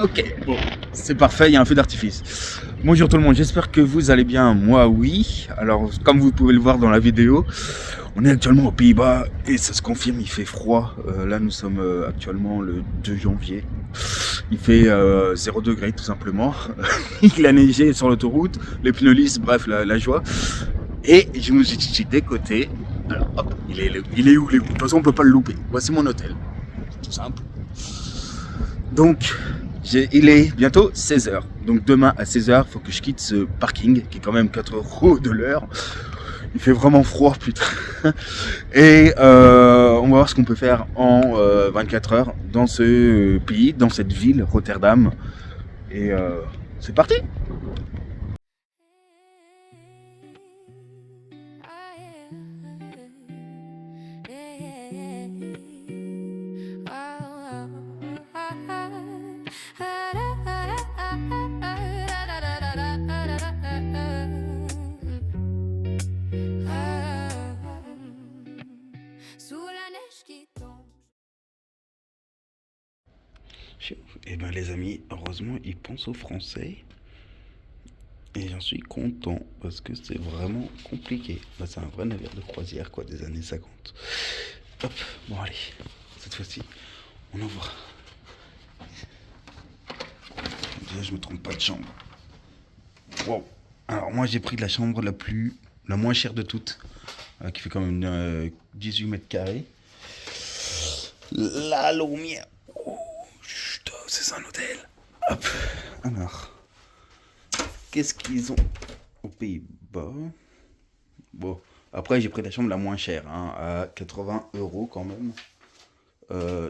Ok, bon, c'est parfait, il y a un feu d'artifice. Bonjour tout le monde, j'espère que vous allez bien. Moi, oui. Alors, comme vous pouvez le voir dans la vidéo, on est actuellement aux Pays-Bas et ça se confirme, il fait froid. Là, nous sommes actuellement le 2 janvier. Il fait 0 degré tout simplement. Il a neigé sur l'autoroute, les pneus lisses, bref, la joie. Et je me suis dit décoté. Alors, hop, il est où, De toute façon, on peut pas le louper. Voici mon hôtel. Tout simple. Donc, il est bientôt 16h. Donc demain à 16h, il faut que je quitte ce parking qui est quand même 4 euros de l'heure. Il fait vraiment froid, putain. Et on va voir ce qu'on peut faire en 24 heures dans ce pays, dans cette ville, Rotterdam. Et c'est parti! Eh ben les amis, heureusement ils pensent aux Français et j'en suis content parce que c'est vraiment compliqué. Bah, c'est un vrai navire de croisière quoi, des années 50. Hop, bon allez, cette fois-ci on envoie. Déjà je me trompe pas de chambre. Wow. Alors moi j'ai pris la chambre la moins chère de toutes, qui fait quand même 18 mètres carrés. La lumière. Chut, c'est un hôtel. Hop. Alors, qu'est-ce qu'ils ont aux Pays-Bas? Bon, après j'ai pris la chambre la moins chère, hein, à 80 € quand même,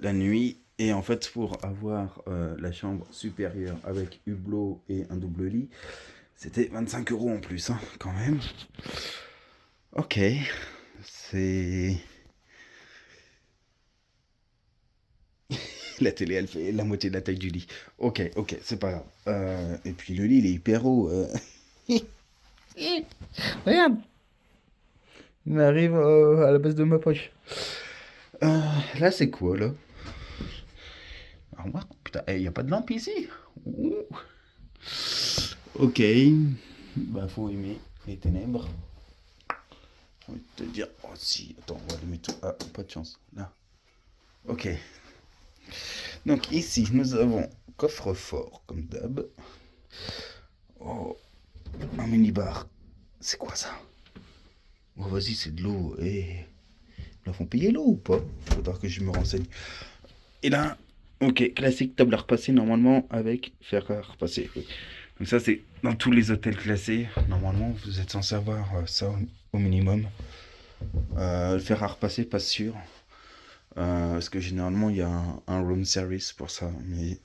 la nuit. Et en fait, pour avoir la chambre supérieure avec hublot et un double lit, c'était 25 € en plus, hein, quand même. Ok, c'est... La télé, elle fait la moitié de la taille du lit. Ok, c'est pas grave. Et puis le lit, il est hyper haut. Regarde, il m'arrive à la base de ma poche. Là, c'est quoi, là? Armoire. Putain, il n'y a pas de lampe ici. Ouh. Ok. Bah, faut aimer les ténèbres. J'ai envie de te dire... Oh, si. Attends, on va le mettre... Ah, pas de chance. Là. Ok. Donc, ici, nous avons coffre-fort, comme d'hab. Oh, un mini-bar. C'est quoi ça? Oh, vas-y, c'est de l'eau. Et... Ils la font payer l'eau ou pas? Faudra que je me renseigne. Et là, ok, classique, table à repasser normalement avec fer à repasser. Oui. Donc ça, c'est dans tous les hôtels classés. Normalement, vous êtes censé avoir ça au minimum. Le fer à repasser, pas sûr. Parce que généralement, il y a un room service pour ça. Mais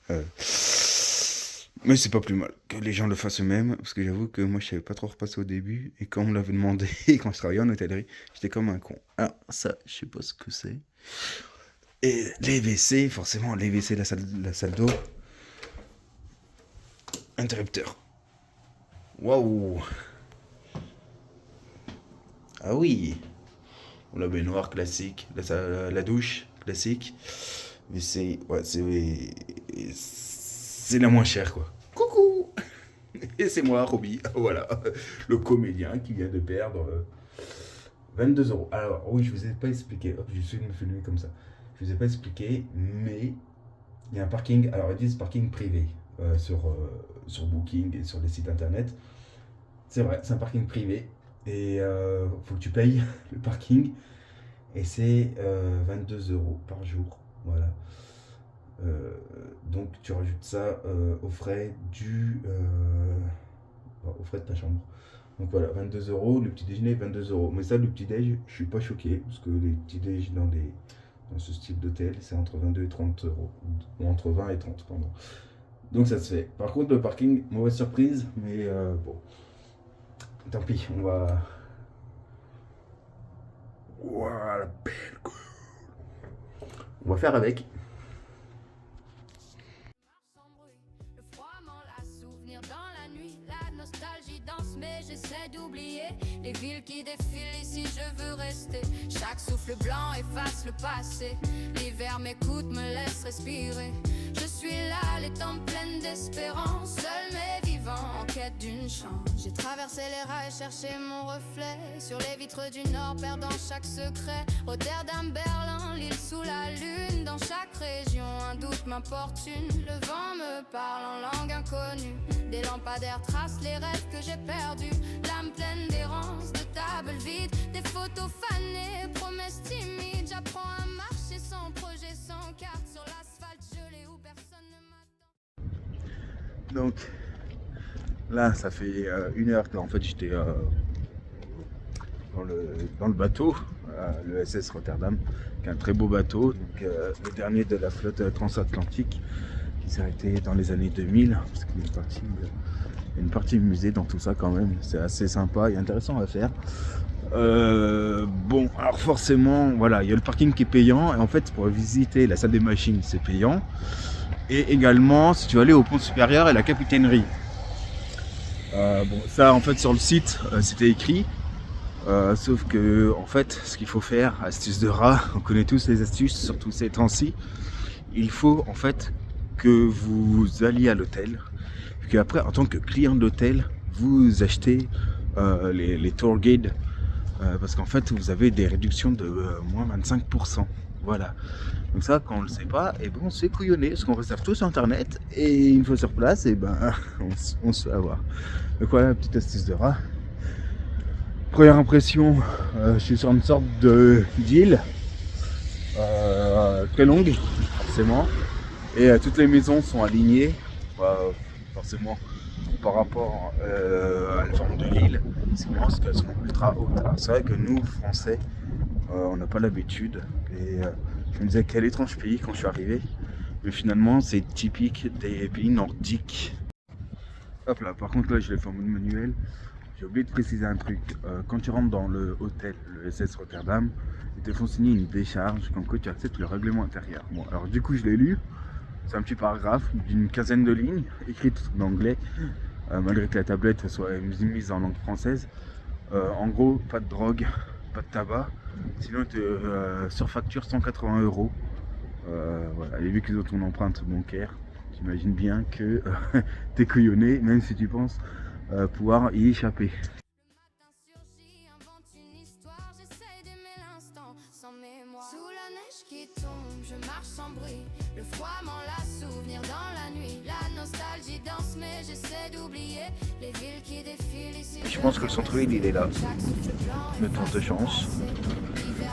c'est pas plus mal que les gens le fassent eux-mêmes. Parce que j'avoue que moi, je savais pas trop repasser au début. Et quand on me l'avait demandé, quand je travaillais en hôtellerie, j'étais comme un con. Alors ça, je sais pas ce que c'est. Et les WC, forcément, les WC, la salle d'eau. Interrupteur. Waouh. Ah oui. La baignoire classique. La douche classique. Mais c'est... Ouais, c'est la moins chère, quoi. Coucou. Et c'est moi, Roby. Voilà. Le comédien qui vient de perdre 22 €. Alors, oui, je vous ai pas expliqué. Hop, je suis de me filmer comme ça. Je vous ai pas expliqué, mais il y a un parking. Alors, ils disent parking privé sur Booking et sur les sites internet. C'est vrai, c'est un parking privé. Et faut que tu payes le parking. Et c'est 22 € par jour. Voilà. Donc, tu rajoutes ça aux frais aux frais de ta chambre. Donc voilà, 22 €, le petit déjeuner 22 €. Mais ça, le petit déj, je suis pas choqué, parce que les petits déj dans ce style d'hôtel, c'est entre 22 et 30 €. Ou entre 20 et 30, pardon. Donc ça se fait. Par contre, le parking, mauvaise surprise, mais bon. Tant pis, on va... Voilà, belle gueule. On va faire avec. Mais j'essaie d'oublier les villes qui défilent ici, je veux rester. Chaque souffle blanc efface le passé. L'hiver m'écoute, me laisse respirer. Je suis là, les les temps pleines d'espérance. Seul mais vivant en quête d'une chance. J'ai traversé les rails, cherché mon reflet sur les vitres du nord, perdant chaque secret. Rotterdam, Berlin, l'île sous la lune. Dans chaque région, un doute m'importune. Le vent me parle en langue inconnue. Des lampadaires tracent les rêves que j'ai perdus. L'âme pleine d'errance, de tables vides. Des photos fanées, promesses timides. J'apprends à marcher sans projet, sans carte. Sur l'asphalte gelé où personne ne m'attend. Donc là, ça fait 1 heure que en fait j'étais dans le bateau, le SS Rotterdam, qui est un très beau bateau, donc, le dernier de la flotte transatlantique, qui s'est arrêté dans les années 2000, parce qu'il y a une partie musée dans tout ça quand même, c'est assez sympa et intéressant à faire. Bon, alors forcément, voilà, il y a le parking qui est payant, et en fait pour visiter la salle des machines c'est payant, et également si tu veux aller au pont supérieur et la capitainerie. Bon, ça en fait sur le site c'était écrit, sauf que en fait ce qu'il faut faire, astuce de rat, on connaît tous les astuces, surtout ces temps-ci, il faut en fait que vous alliez à l'hôtel, puis qu'après en tant que client de l'hôtel vous achetez les tour guides, parce qu'en fait vous avez des réductions de moins 25%. Voilà. Donc ça, quand on le sait pas, et bon, c'est couillonné, parce qu'on réserve tout sur internet, et une fois sur place, et ben on se fait avoir. Donc voilà, petite astuce de rat. Première impression, je suis sur une sorte d'île très longue, forcément, et toutes les maisons sont alignées, forcément par rapport à la forme de l'île, c'est parce qu'elles sont ultra hautes. Alors, c'est vrai que nous, Français, on n'a pas l'habitude, et je me disais quel étrange pays quand je suis arrivé, mais finalement c'est typique des pays nordiques. Hop là, par contre là je l'ai fait en mode manuel. J'ai oublié de préciser un truc, quand tu rentres dans le hôtel, le SS Rotterdam, ils te font signer une décharge comme quoi tu acceptes le règlement intérieur. Bon, alors du coup je l'ai lu, c'est un petit paragraphe d'une quinzaine de lignes, écrite en anglais, malgré que la tablette soit mise en langue française. En gros, pas de drogue, pas de tabac, sinon tu surfactures 180 €. Voilà. Et vu qu'ils ont ton empreinte bancaire, j'imagine bien que t'es couillonné, même si tu penses pouvoir y échapper. Le matin surgit, invente une histoire, j'essaie d'aimer l'instant sans mémoire. Sous la neige qui tombe, je marche sans bruit. Le froid m'en lasse, souvenir dans la nuit. La nostalgie danse, mais j'essaie d'oublier les villes qui défilent ici. Je pense que le centre-ville il est là. De fortes chances.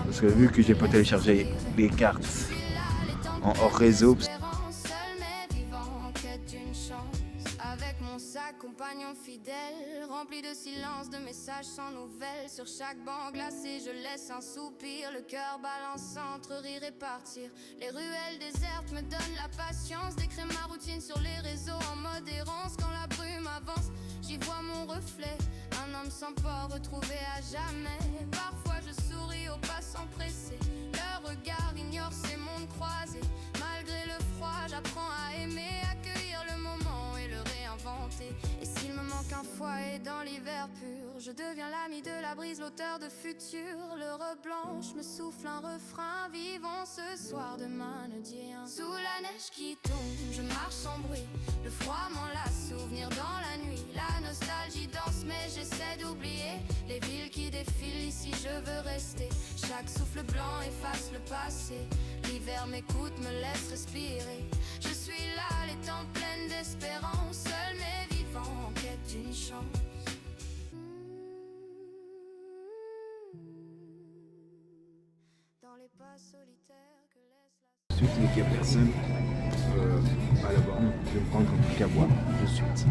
Parce que vu que j'ai pas téléchargé les cartes en hors réseau. Avec mon sac, compagnon fidèle, rempli de silence, de messages sans nouvelles. Sur chaque banc glacé, je laisse un soupir, le cœur balançant entre rire et partir. Les ruelles désertes me donnent la patience d'écrire ma routine sur les réseaux en mode errance. Quand la brume avance, j'y vois mon reflet, un homme sans port retrouvé à jamais. Parfois je souris aux passants pressés, leur regard ignore ces mondes croisés. Malgré le froid, j'apprends à aimer, accueillir le moment et le réinventer. Et s'il me manque un foyer dans l'hiver pur, je deviens l'ami de la brise, l'auteur de futur. L'heure blanche me souffle un refrain, vivons ce soir, demain ne dit rien. Sous la neige qui tombe, je marche sans bruit. Le froid m'en lasse, souvenir dans la nuit. La nostalgie danse, mais j'essaie d'oublier les villes qui défilent ici, je veux rester. Chaque souffle blanc efface le passé. L'hiver m'écoute, me laisse respirer. Je suis là, les temps pleines d'espérance, seul mais vivant en quête d'une chance. Dans les pas solitaires que laisse la... Suite, dès qu'il n'y a personne à la borne, je vais me prendre un truc à boire de suite.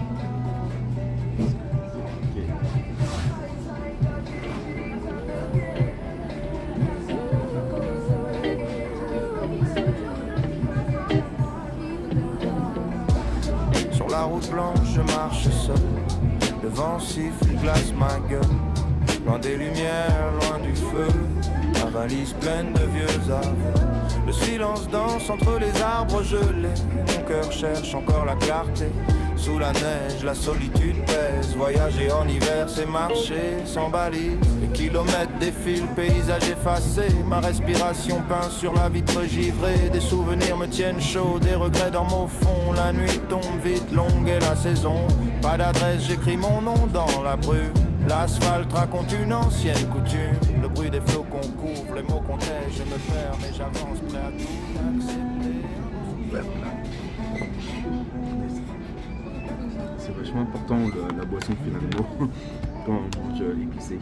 Sur la route blanche, je marche seul. Le vent siffle, il glace ma gueule. Loin des lumières, loin du feu. Ma valise pleine de vieux arbres. Le silence danse entre les arbres gelés. Mon cœur cherche encore la clarté. Sous la neige, la solitude pèse. Voyager en hiver, c'est marcher sans balise. Les kilomètres défilent, paysage effacé. Ma respiration peint sur la vitre givrée. Des souvenirs me tiennent chaud, des regrets dans mon fond. La nuit tombe vite, longue est la saison. Pas d'adresse, j'écris mon nom dans la brume. L'asphalte raconte une ancienne coutume. Le bruit des flots qu'on couvre, les mots qu'on tait. Je me perds mais j'avance prêt à tout accepter. C'est vachement important la boisson finalement quand on mange épicé.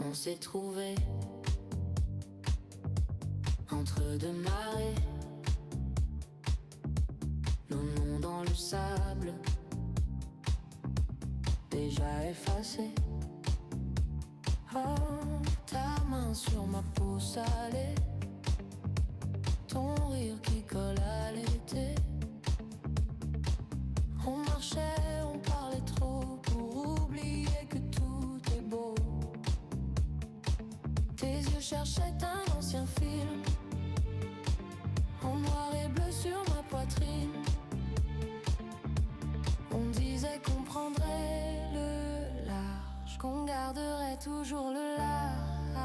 On s'est trouvé entre deux marées, nos noms dans le sable, déjà effacés. Oh, ta main sur ma peau salée, ton rire qui colle à l'été. On marchait, on parlait trop pour oublier que tout est beau. Tes yeux cherchaient un ancien film, en noir et bleu sur ma poitrine. On disait qu'on prendrait le large, qu'on garderait toujours le large.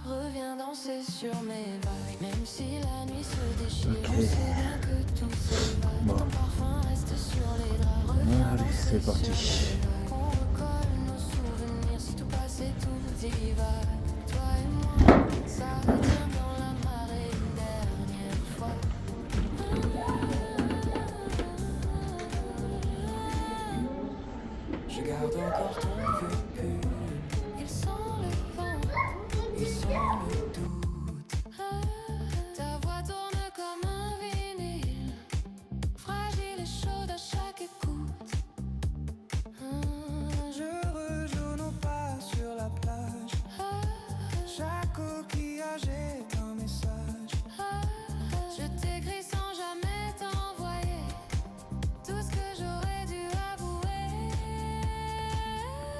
Reviens danser sur mes vagues, même si la nuit se déchire. On sait bien que tout s'évade, ton parfum reste sur les draps. Reviens Allez, danser c'est sur parti. mes vagues, on recolle nos souvenirs. Si tout passe et tout divague, toi et moi, ça tient dans la marée une dernière fois. Je garde encore ton vécu. Ils sont le vent, Ils sont le doute. ta voix tourne comme un vinyle, fragile et chaude à chaque écoute. Je rejoue nos pas sur la plage. Chaque coquillage est un message. Je t'écris sans jamais t'envoyer tout ce que j'aurais dû avouer.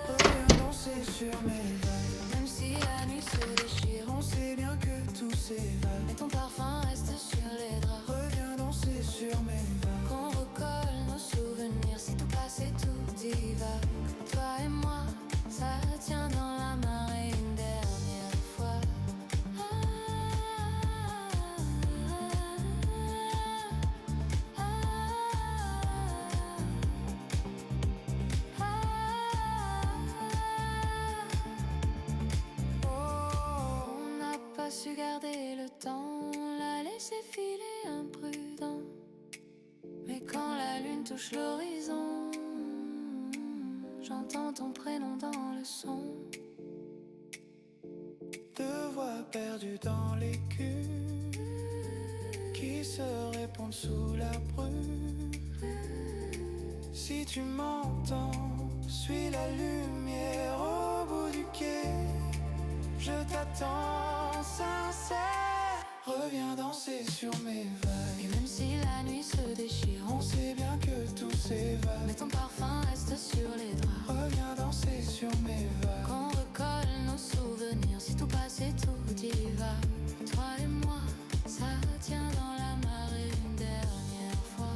Reviens danser sur mes vagues. Même si la nuit se déchire, On sait bien que tout s'évade. mais ton parfum reste sur les draps. Reviens danser sur mes vagues. Qu'on recolle nos souvenirs, si tout passe et tout divague. Toi et moi, ça tient dans la marée une dernière fois. On n'a pas su garder le temps, l'a laissé filer imprudent. Mais quand la lune touche l'horizon, j'entends ton prénom dans le son. Deux voix perdues dans l'écume qui se répondent sous la brume. Si tu m'entends, suis la lumière au bout du quai. Je t'attends sincère. Reviens danser sur mes vagues. Et même si la nuit se déchire, On sait bien que tout s'évade. mais ton parfum reste sur les draps. Reviens danser sur mes vagues. Qu'on recolle nos souvenirs, si tout passe et tout divague. Toi et moi, ça tient dans la marée une dernière fois.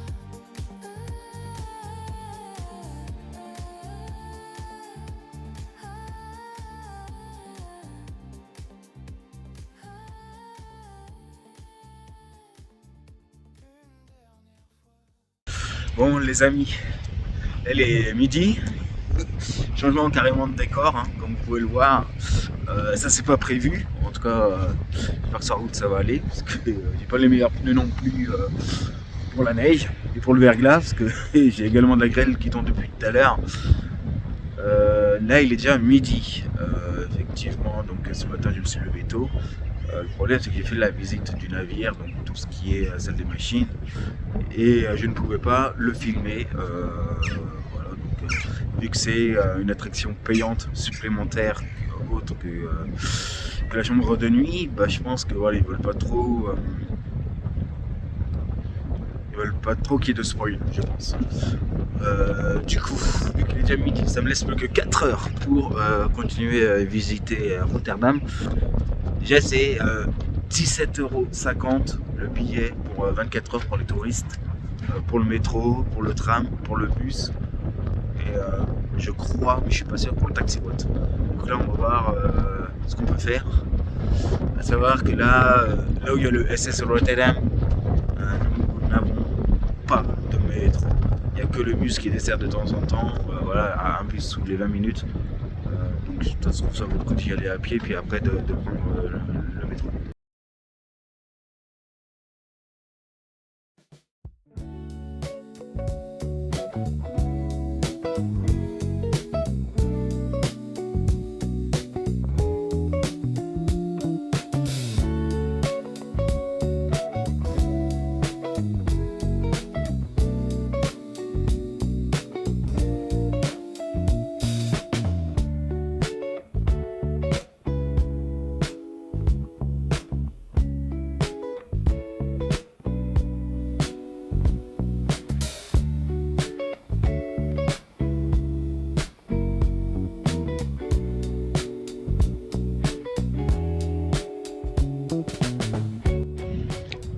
Bon les amis, elle est midi, changement carrément de décor, hein, comme vous pouvez le voir. Ça c'est pas prévu, en tout cas j'espère que sur la route ça va aller, parce que j'ai pas les meilleurs pneus non plus pour la neige et pour le verglas, parce que j'ai également de la grêle qui tombe depuis tout à l'heure. Là il est déjà midi, effectivement, donc ce matin je me suis levé tôt. Le problème c'est que j'ai fait la visite du navire, donc tout ce qui est salle des machines, et je ne pouvais pas le filmer. Voilà, donc, vu que c'est une attraction payante supplémentaire autre Donc la chambre de nuit, bah, je pense que voilà, ils veulent pas trop qu'il y ait de spoil, je pense. Du coup, vu qu'il est déjà midi, ça me laisse plus que 4 heures pour continuer à visiter Rotterdam. Déjà c'est 17,50 € le billet pour 24 heures pour les touristes, pour le métro, pour le tram, pour le bus. Et je crois, mais je suis pas sûr, pour le taxi-bot. Donc là on va voir ce qu'on peut faire. À savoir que là où il y a le SS Rotterdam, nous n'avons pas de métro. Il n'y a que le bus qui dessert de temps en temps, voilà, un bus toutes les 20 minutes. Donc de toute façon ça vaut le coup d'y aller à pied, puis après de prendre le métro.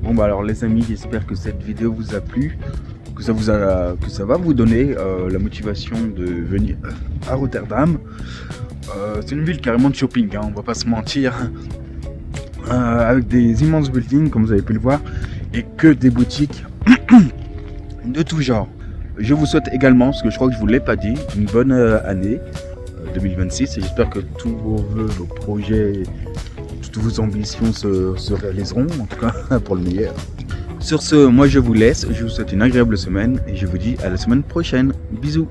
Bon bah alors les amis, j'espère que cette vidéo vous a plu, que ça va vous donner la motivation de venir à Rotterdam. C'est une ville carrément de shopping, hein, on va pas se mentir, avec des immenses buildings comme vous avez pu le voir et que des boutiques de tout genre. Je vous souhaite également, parce que je crois que je vous l'ai pas dit, une bonne année 2026 et j'espère que tous vos vœux, vos projets, toutes vos ambitions se réaliseront, en tout cas pour le meilleur. Sur ce, moi je vous laisse, je vous souhaite une agréable semaine et je vous dis à la semaine prochaine. Bisous.